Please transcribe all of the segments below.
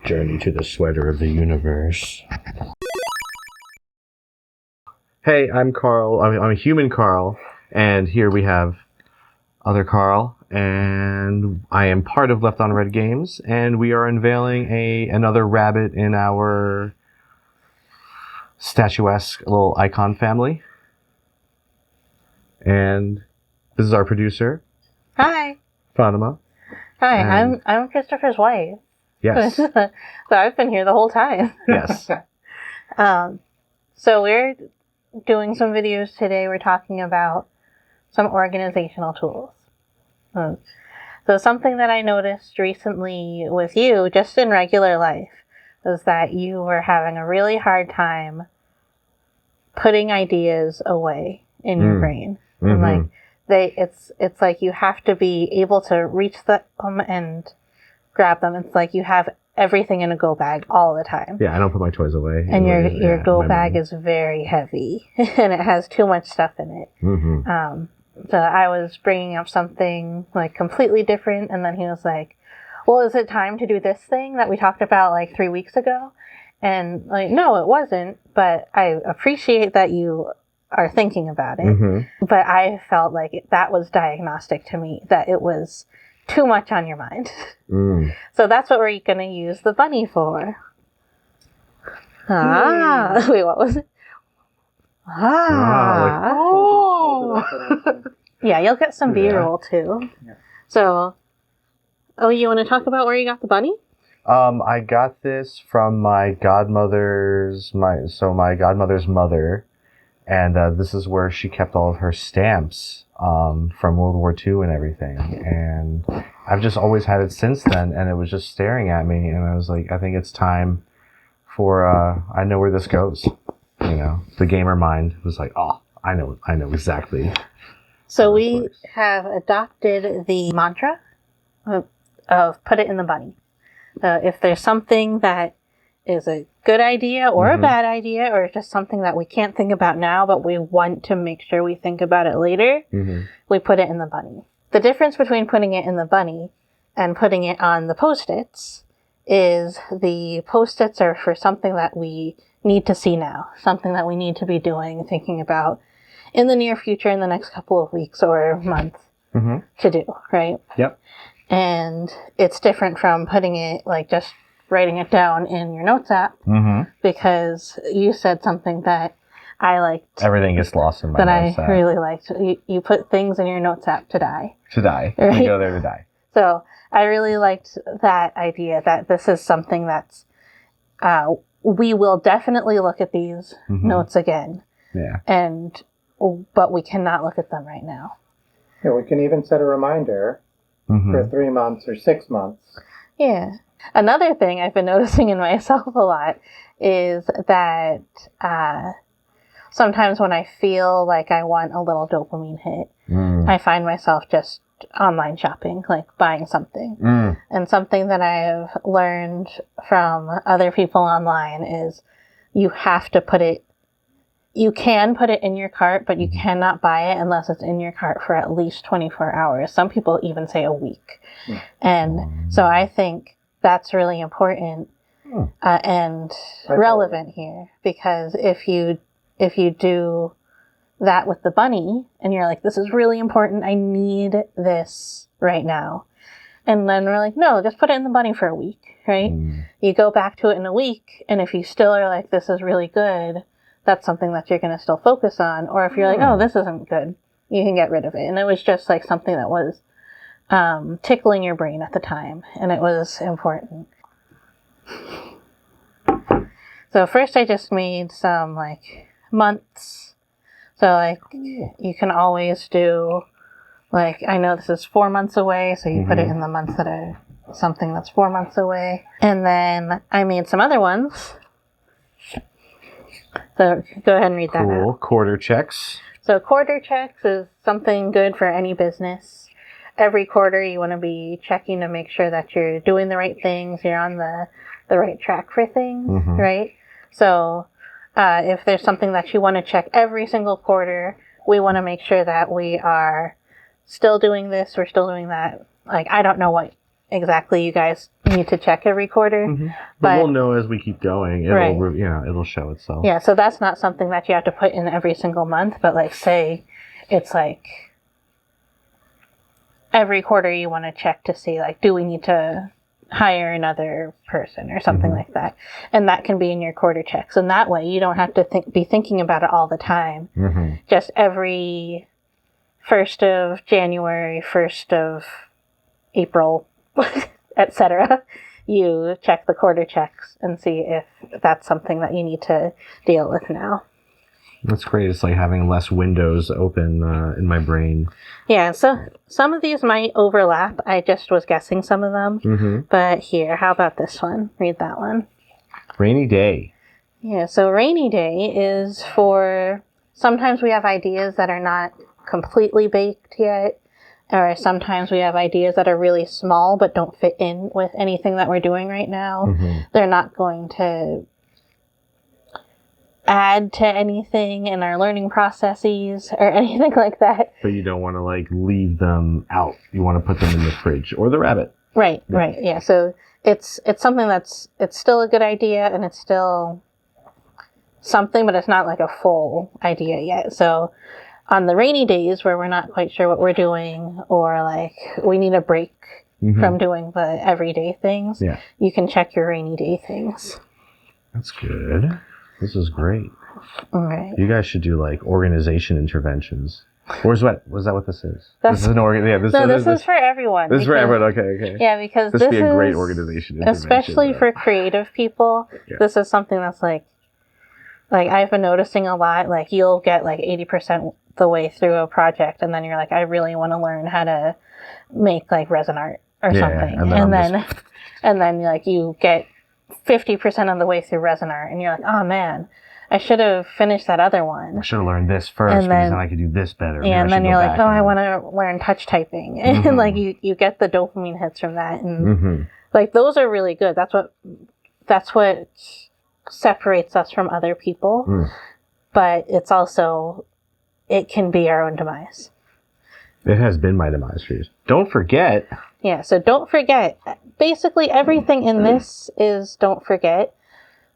Journey to the Sweater of the Universe. Hey, I'm Carl. I'm a human Carl, and here we have other Carl, and I am part of Left on Red Games, and we are unveiling another rabbit in our statuesque little icon family. And this is our producer. Hi. Fatima. Hi, I'm Christopher's wife. Yes. So I've been here the whole time. Yes. So we're doing some videos today. We're talking about some organizational tools. So something that I noticed recently with you, just in regular life, was that you were having a really hard time putting ideas away in your brain. Mm-hmm. And it's like you have to be able to reach them and grab them. It's like you have everything in a go bag all the time. Yeah, I don't put my toys away. And your go bag is very heavy, and it has too much stuff in it. Mm-hmm. So I was bringing up something like completely different, and then he was like, well, is it time to do this thing that we talked about like 3 weeks ago? And like, no, it wasn't, but I appreciate that you are thinking about it. Mm-hmm. But I felt like that was diagnostic to me, that it was too much on your mind. So that's what we're going to use the bunny for. Wait, what was it? Yeah, you'll get some B-roll too. Yeah. So, you want to talk about where you got the bunny? I got this from my godmother's mother, and this is where she kept all of her stamps from World War II and everything. And I've just always had it since then, and it was just staring at me, and I was like, I think it's time for I know where this goes. You know, the gamer mind was like, oh, I know exactly. So we have adopted the mantra of put it in the bunny. If there's something that is a good idea or a bad idea, or just something that we can't think about now, but we want to make sure we think about it later, we put it in the bunny. The difference between putting it in the bunny and putting it on the Post-its is the Post-its are for something that we need to see now, something that we need to be doing, thinking about in the near future, in the next couple of weeks or months to do, right? Yep. And it's different from putting it, like just writing it down in your notes app, because you said something that I liked. Everything gets lost in my notes app. That I really liked. You put things in your notes app to die. To die. Right? You go there to die. So I really liked that idea that this is something that's, we will definitely look at these notes again. Yeah. But we cannot look at them right now. Yeah, we can even set a reminder for 3 months or 6 months. Yeah. Another thing I've been noticing in myself a lot is that sometimes when I feel like I want a little dopamine hit, I find myself just online shopping, like buying something. And something that I've learned from other people online is you have to put it, you can put it in your cart, but you cannot buy it unless it's in your cart for at least 24 hours. Some people even say a week. And so I think that's really important and relevant here, because if you do that with the bunny and you're like, this is really important, I need this right now. And then we're like, no, just put it in the bunny for a week, right? You go back to it in a week, and if you still are like, this is really good, that's something that you're going to still focus on. Or if you're like, oh, this isn't good, you can get rid of it. And it was just like something that was tickling your brain at the time, and it was important. So first I just made some like months. So like you can always do, like, I know this is 4 months away, so you put it in the months that are something that's 4 months away. And then I made some other ones. So go ahead and read that out. Cool. Quarter checks. So quarter checks is something good for any business. Every quarter you want to be checking to make sure that you're doing the right things, you're on the right track for things, right? So if there's something that you want to check every single quarter, we want to make sure that we are still doing this, we're still doing that. Like, I don't know what exactly you guys need to check every quarter. But we'll know as we keep going. It'll, Right. It'll show itself. Yeah, so that's not something that you have to put in every single month, but like say it's like every quarter you want to check to see like, do we need to hire another person or something like that? And that can be in your quarter checks. And that way you don't have to be thinking about it all the time. Just every 1st of January, 1st of April, etc. You check the quarter checks and see if that's something that you need to deal with now. That's great. It's like having less windows open in my brain. Yeah, so some of these might overlap. I just was guessing some of them. But here, how about this one? Read that one. Rainy day. Yeah, so rainy day is for... Sometimes we have ideas that are not completely baked yet. Or sometimes we have ideas that are really small but don't fit in with anything that we're doing right now. They're not going to add to anything in our learning processes or anything like that. But you don't want to like leave them out. You want to put them in the fridge or the rabbit. Right, yeah. So it's something it's still a good idea and it's still something, but it's not like a full idea yet. So on the rainy days where we're not quite sure what we're doing or like we need a break from doing the everyday things, you can check your rainy day things. That's good. This is great. All right. You guys should do like organization interventions. Was that what this is? This is an this is for everyone. This is for everyone. Okay. Yeah, because this would be a great organization intervention. Especially for creative people. This is something that's like I've been noticing a lot. Like you'll get like 80% the way through a project, and then you're like, I really want to learn how to make like resin art or something, and then like you get 50% of the way through resin art, and you're like, oh man, I should have finished that other one. I should have learned this first, because then I could do this better. Yeah, and then you're like, oh, I want to learn touch typing, and like you get the dopamine hits from that, and like those are really good. That's what separates us from other people, but it's also it can be our own demise. It has been my demise for years. Don't forget. Yeah, so don't forget. Basically, everything in this is don't forget.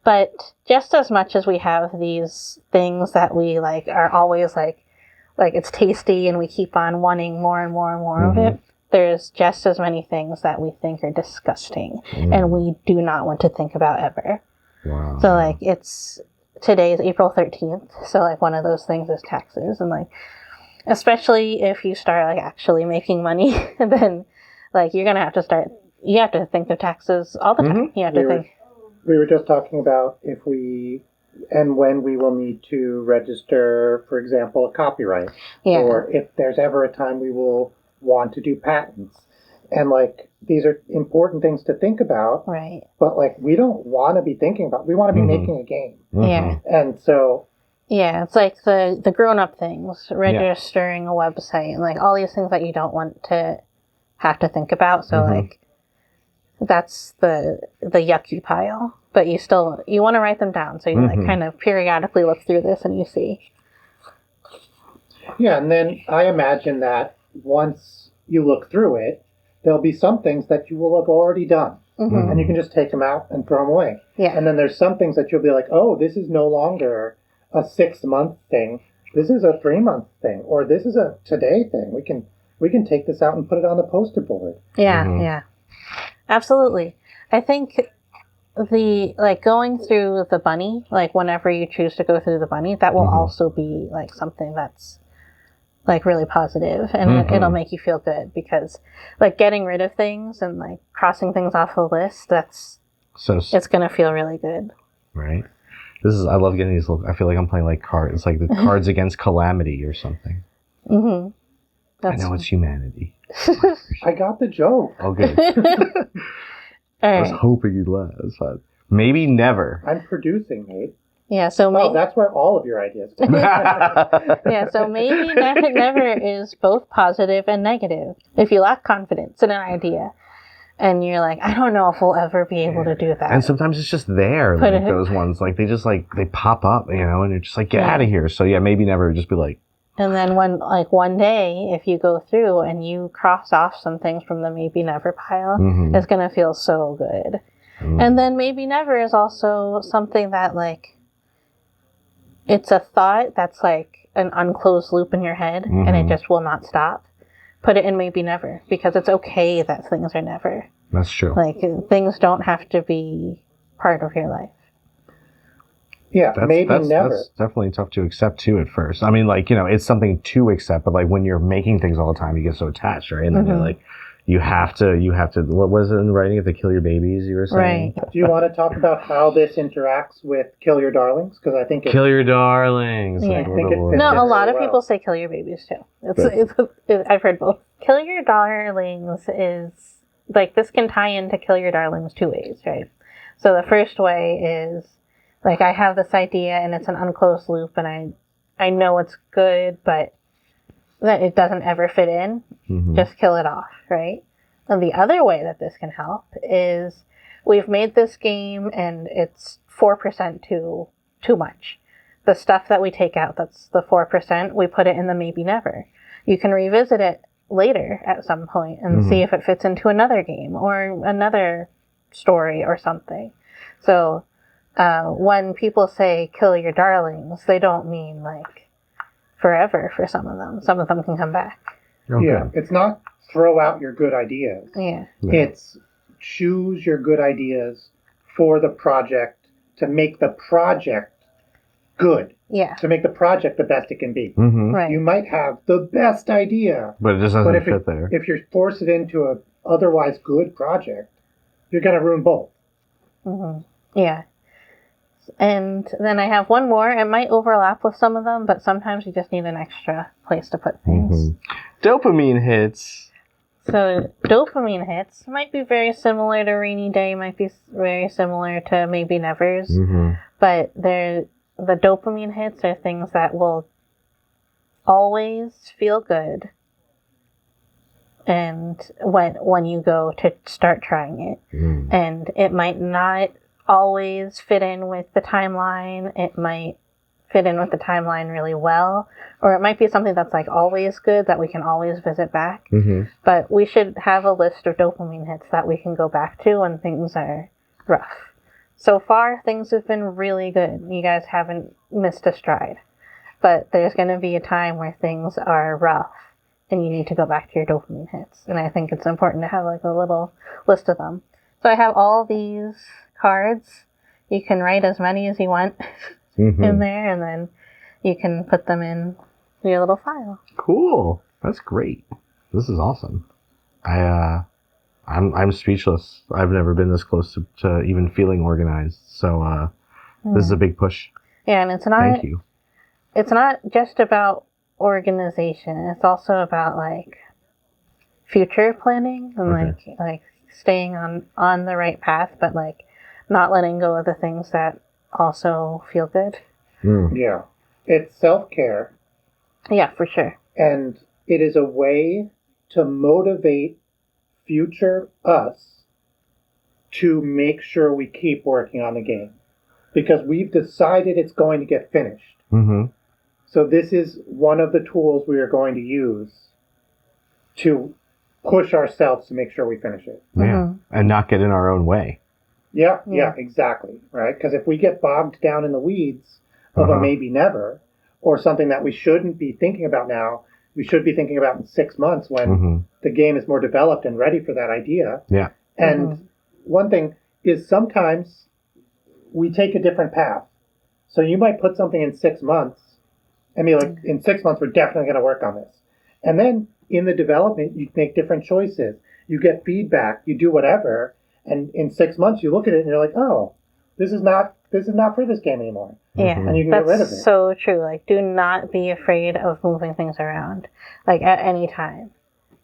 But just as much as we have these things that we like are always like it's tasty and we keep on wanting more and more and more of it, there's just as many things that we think are disgusting and we do not want to think about ever. Wow. So like today is April 13th. So like one of those things is taxes, and like especially if you start like actually making money, then like you have to think of taxes all the time. You have to think. We were just talking about if we and when we will need to register, for example, a copyright, or if there's ever a time we will want to do patents. And like these are important things to think about, right? But like we don't want to be thinking about. We want to be making a game, yeah. And so, yeah, it's like the grown-up things, registering a website, and like all these things that you don't want to have to think about. So like that's the yucky pile, but you want to write them down. So you like kind of periodically look through this and you see. Yeah, and then I imagine that once you look through it, there'll be some things that you will have already done. And you can just take them out and throw them away. Yeah. And then there's some things that you'll be like, oh, this is no longer a 6-month thing. This is a 3-month thing. Or this is a today thing. We can take this out and put it on the poster board. Yeah, yeah. Absolutely. I think going through the bunny, like whenever you choose to go through the bunny, that will also be like something that's like really positive, and it'll make you feel good, because like getting rid of things and like crossing things off the list, it's gonna feel really good. Right. I love getting these I feel like I'm playing like cards. It's like the Cards Against Calamity or something. I know it's humanity. I got the joke. Oh, good. I was hoping you'd laugh. That's fine. Maybe never. I'm producing, Nate. Yeah, so that's where all of your ideas come. Yeah, so maybe never is both positive and negative. If you lack confidence in an idea, and you're like, I don't know if we'll ever be able to do that. And sometimes it's just there, like those ones, like they just like they pop up, and you're just like, get out of here. So yeah, maybe never. Just be like, And then one day, if you go through and you cross off some things from the maybe never pile, it's going to feel so good. And then maybe never is also something that like, it's a thought that's like an unclosed loop in your head and it just will not stop. Put it in maybe never, because it's okay that things are never. That's true. Like, things don't have to be part of your life. Yeah, maybe never. That's definitely tough to accept too at first. I mean, like, you know, it's something to accept, but like when you're making things all the time, you get so attached, right? And then you're like, you have to, what was it in the writing? You have to kill your babies, you were saying? Right. Do you want to talk about how this interacts with kill your darlings? Because I think kill your darlings. Yeah. Like, No, a lot of people say kill your babies too. I've heard both. Kill your darlings is, like, this can tie into kill your darlings two ways, right? So the first way is, like, I have this idea and it's an unclosed loop and I know it's good, but that it doesn't ever fit in. Just kill it off, right? And the other way that this can help is we've made this game and it's 4% too much. The stuff that we take out, that's the 4%, we put it in the maybe never. You can revisit it later at some point and see if it fits into another game or another story or something. So when people say kill your darlings, they don't mean like forever for some of them. Some of them can come back. Okay. Yeah, it's not throw out your good ideas. Yeah. It's choose your good ideas for the project to make the project good. Yeah. To make the project the best it can be. Right. You might have the best idea, but it just doesn't fit there. If you force it into a otherwise good project, you're going to ruin both. Yeah. And then I have one more. It might overlap with some of them, but sometimes you just need an extra place to put things. Dopamine hits. So dopamine hits might be very similar to rainy day, might be very similar to maybe nevers, but the dopamine hits are things that will always feel good. And when you go to start trying it, and it might not always fit in with the timeline. It might fit in with the timeline really well, or it might be something that's like always good that we can always visit back. But we should have a list of dopamine hits that we can go back to when things are rough. So far, things have been really good. You guys haven't missed a stride, but there's going to be a time where things are rough and you need to go back to your dopamine hits. And I think it's important to have like a little list of them. So I have all these cards. You can write as many as you want in there, and then you can put them in your little file. Cool. That's great. This is awesome. I'm speechless. I've never been this close to even feeling organized. So this is a big push. Yeah, and it's not. Thank you. It's not just about organization. It's also about like future planning and like staying on the right path, but like not letting go of the things that also feel good. Yeah. It's self-care. Yeah, for sure. And it is a way to motivate future us to make sure we keep working on the game. Because we've decided it's going to get finished. So this is one of the tools we are going to use to push ourselves to make sure we finish it. Yeah. And not get in our own way. Yeah, exactly. Right? Because if we get bogged down in the weeds of a maybe never, or something that we shouldn't be thinking about now, we should be thinking about in 6 months when the game is more developed and ready for that idea. Yeah. And one thing is sometimes we take a different path. So you might put something in 6 months and be like, in 6 months, we're definitely going to work on this. And then in the development, you make different choices. You get feedback, you do whatever. And in 6 months, you look at it and you're like, oh, this is not for this game anymore. Yeah, and you can get rid of it. That's so true. Like, do not be afraid of moving things around, like at any time.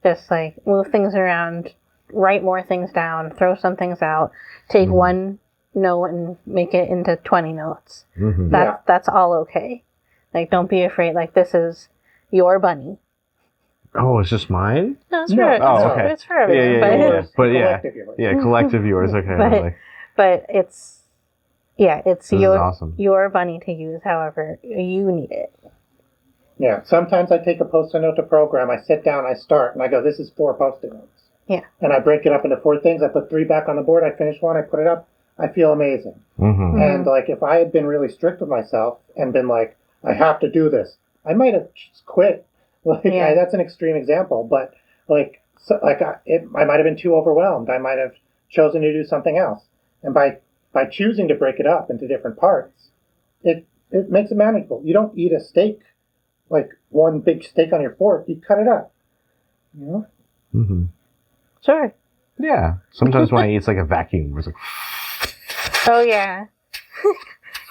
Just like move things around, write more things down, throw some things out, take one note and make it into 20 notes. That's all okay. Like, don't be afraid. Like, this is your bunny. Oh, it's just mine? No, it's for okay. It's for everyone. Collective yours. Okay. But it's awesome. your bunny to use however you need it. Yeah, sometimes I take a Post-it note to program, I sit down, I start, and I go, this is 4 Post-it notes. Yeah. And I break it up into 4 things, I put 3 back on the board, I finish one, I put it up, I feel amazing. Mm-hmm. And, like, if I had been really strict with myself and been like, I have to do this, I might have just quit. Like, that's an extreme example, but, like, I might have been too overwhelmed. I might have chosen to do something else. And by choosing to break it up into different parts, it makes it manageable. You don't eat a steak, like one big steak on your fork. You cut it up. You know? Mm-hmm. Sure. Yeah. Sometimes when I eat, it's like a vacuum. It's like... Oh, yeah.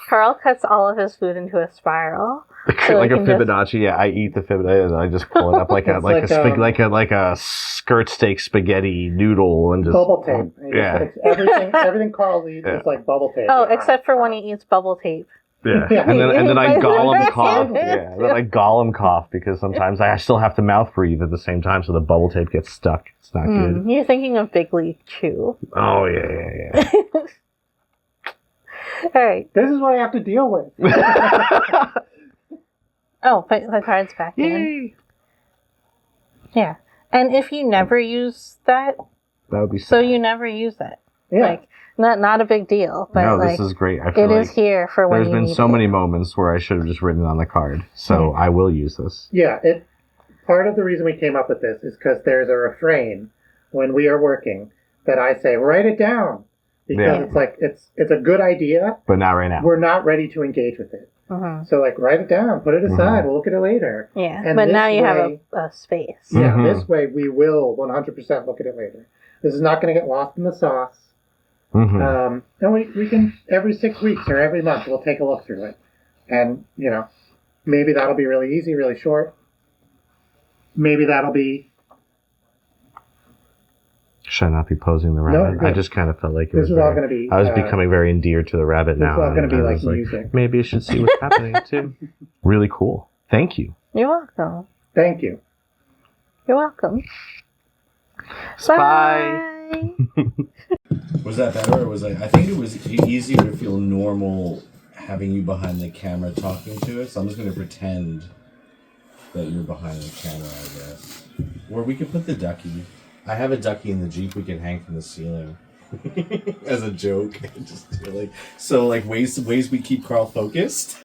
Carl cuts all of his food into a spiral. So like a Fibonacci, yeah. I eat the Fibonacci and I just pull it up like a skirt steak spaghetti noodle and just bubble tape. Yeah. Everything Carl eats is like bubble tape. Oh, except for when he eats bubble tape. Yeah. And then I Gollum cough. Yeah. Then I Gollum cough because sometimes I still have to mouth breathe at the same time, so the bubble tape gets stuck. It's not good. You're thinking of Big League Chew. Oh yeah. All right. This is what I have to deal with. Oh, put the cards back in. Yeah. And if you never use that would be sad. So you never use it. Yeah. Like, not a big deal. But no, like, this is great. I feel it is here for when you need it. There's been so many moments where I should have just written it on the card. So I will use this. Yeah. Part of the reason we came up with this is because there's a refrain when we are working that I say, write it down. Because it's like, it's a good idea. But not right now. We're not ready to engage with it. Mm-hmm. So, like, write it down, put it aside, we'll look at it later. Yeah, and but now you have a space. Yeah, this way we will 100% look at it later. This is not going to get lost in the sauce. And we can, every 6 weeks or every month, we'll take a look through it. And, you know, maybe that'll be really easy, really short. Maybe that'll be... Should I not be posing the rabbit? No, I just kind of felt like this was all going to be... I was becoming very endeared to the rabbit now. This is all going to be like music. Maybe I should see what's happening too. Really cool. Thank you. You're welcome. Thank you. You're welcome. Bye. Was that better, or was I think it was easier to feel normal having you behind the camera talking to us. So I'm just going to pretend that you're behind the camera, I guess. Or we could put the ducky. I have a ducky in the Jeep we can hang from the ceiling. As a joke. Just like ways we keep Carl focused.